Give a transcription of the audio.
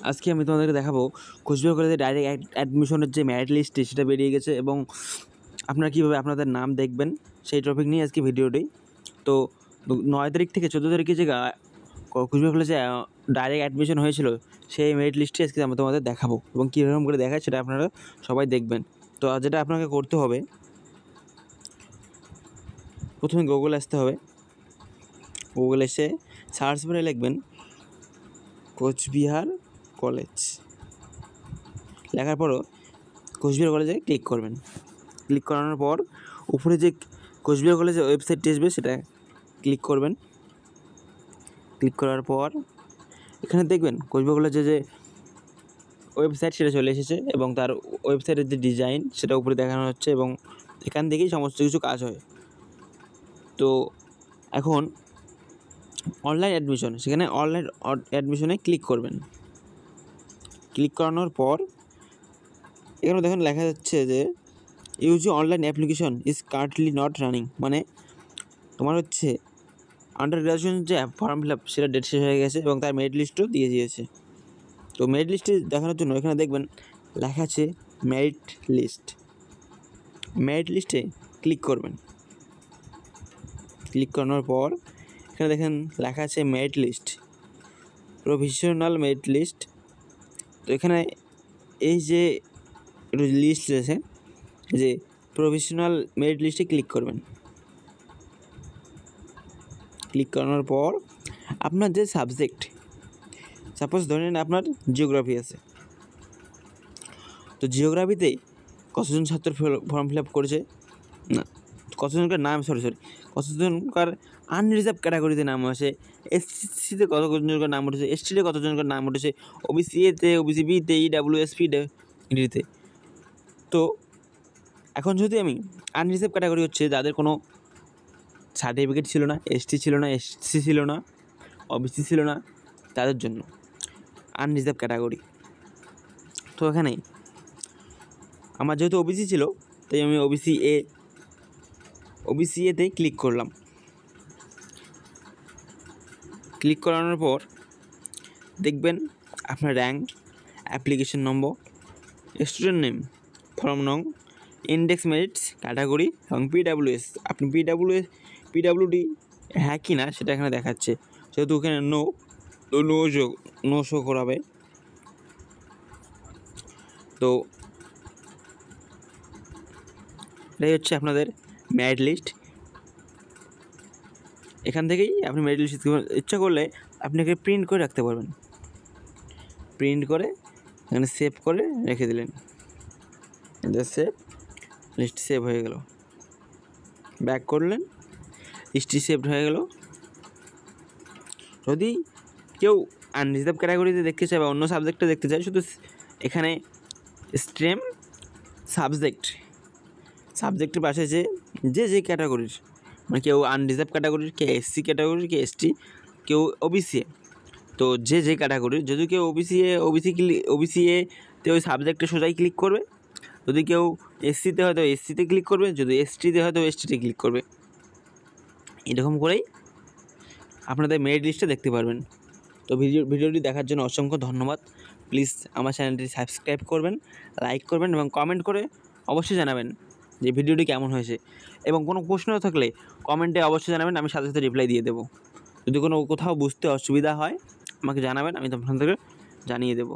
আজকে আমি তোমাদেরকে দেখাবো কোচবিহার কলেজে ডাইরেক্ট অ্যাডমিশনের যে মেরিট লিস্টটি সেটা বেরিয়ে গেছে এবং আপনারা কীভাবে আপনাদের নাম দেখবেন সেই টপিক নিয়ে আজকে ভিডিওটি। তো 9 তারিখ থেকে 14 তারিখে যে কোচবিহার কলেজে ডাইরেক্ট অ্যাডমিশন হয়েছিল সেই মেরিট লিস্টটি আজকে আমি তোমাদের দেখাবো এবং কীরকম করে দেখায় সেটা আপনারা সবাই দেখবেন। তো যেটা আপনাকে করতে হবে, প্রথমে গুগল আসতে হবে। গুগল এসে সার্চ বারে লিখবেন কোচবিহার কলেজ, লেখার পরও কোচবিহার কলেজে ক্লিক করবেন। ক্লিক করানোর পর উপরে যে কোচবিহার কলেজের ওয়েবসাইটটি আসবে সেটা ক্লিক করবেন। ক্লিক করার পর এখানে দেখবেন কোচবিহার কলেজের যে ওয়েবসাইট সেটা চলে এসেছে এবং তার ওয়েবসাইটের যে ডিজাইন সেটা উপরে দেখানো হচ্ছে এবং এখান থেকেই সমস্ত কিছু কাজ হয়। তো এখন অনলাইন অ্যাডমিশন, সেখানে অনলাইন অ্যাডমিশনে ক্লিক করবেন। ক্লিক করানোর পর এখানে দেখুন লেখা যাচ্ছে যে UG online application is currently not running, মানে তোমার হচ্ছে আন্ডার গ্র্যাজুয়েশন যে ফর্ম ফিল আপ সেটা ডেট শেষ হয়ে গেছে এবং তার মেরিট লিস্টও দিয়ে দিয়েছে। তো মেরিট লিস্টটি দেখানোর জন্য এখানে দেখবেন লেখা আছে মেরিট লিস্ট। মেরিট লিস্টে ক্লিক করবেন। ক্লিক করানোর পর এখানে দেখেন লেখা আছে merit list, provisional merit list. তো এখানে এই যে লিস্ট রয়েছে যে প্রভিশনাল মেরিট লিস্টে ক্লিক করবেন। ক্লিক করানোর পর আপনার যে সাবজেক্ট, সাপোজ ধরে নিন আপনার জিওগ্রাফি আছে, তো জিওগ্রাফিতে কতজন ছাত্র ফর্ম ফিল আপ করেছে, না কতজনকার নাম কতজনকার আনরিজার্ভ ক্যাটাগরিতে নাম আছে, এসসিতে কতজনকার নাম উঠেছে, এসটিতে কতজনকার নাম উঠেছে, ওবিসি এতে, ওবিসি বিতে, ইডাব্লিউএসপি ডিতে। তো এখন যদি আমি আনরিজার্ভ ক্যাটাগরি হচ্ছে যাদের কোনো সার্টিফিকেট ছিল না, এসটি ছিল না, এসসি ছিল না, ওবিসি ছিল না, তাদের জন্য আনরিজার্ভ ক্যাটাগরি। তো এখানে আমার যেহেতু ওবিসি ছিল তাই আমি ওবিসি এতে ক্লিক করলাম। ক্লিক করানোর পর দেখবেন আপনার র্যাঙ্ক, অ্যাপ্লিকেশন নম্বর, স্টুডেন্ট নেম, ফর্ম নং, ইন্ডেক্স মেরিটস, ক্যাটাগরি এবং পিডাব্লিউএস। আপনি পিডাব্লিউডি হ্যাঁ কি না সেটা এখানে দেখাচ্ছে, যেহেতু এখানে নো শো করাবে। তো এটাই হচ্ছে আপনাদের মেরিট লিস্ট। এখান থেকেই আপনি মেরিট লিস্ট ইচ্ছা করলে আপনাকে প্রিন্ট করে রাখতে পারবেন। প্রিন্ট করে এখানে সেভ করে রেখে দিলেন, সেভ, লিস্ট সেভ হয়ে গেল। ব্যাক করলেন, লিস্টটি সেভড হয়ে গেল। যদি কেউ আনরিজার্ভ ক্যাটাগরিতে দেখতে চায় বা অন্য সাবজেক্টে দেখতে চায়, শুধু এখানে স্ট্রিম সাবজেক্টের পাশে যে ক্যাটাগরির, মানে কেউ আনরিজার্ভ ক্যাটাগরির, কে এসসি ক্যাটাগরির, কে এসটি, কেউ ওবিসি, তো যে ক্যাটাগরির, যদি কেউ ওবিসি তে ওই সাবজেক্টে সোজাই ক্লিক করবে, যদি কেউ এসসিতে হয়তো এসসিতে ক্লিক করবে, যদি এসটিতে হয়তো এসটিতে ক্লিক করবে। এরকম করেই আপনাদের মেরিট লিস্টে দেখতে পারবেন। তো ভিডিওটি দেখার জন্য অসংখ্য ধন্যবাদ। প্লিজ আমার চ্যানেলটি সাবস্ক্রাইব করবেন, লাইক করবেন এবং কমেন্ট করে অবশ্যই জানাবেন যে ভিডিওটি কেমন হয়েছে এবং কোনো প্রশ্ন থাকলে কমেন্টে অবশ্যই জানাবেন, আমি সাথে সাথে রিপ্লাই দিয়ে দেবো। যদি কোনো কোথাও বুঝতে অসুবিধা হয় আমাকে জানাবেন, আমি আপনাদেরকে জানিয়ে দেবো।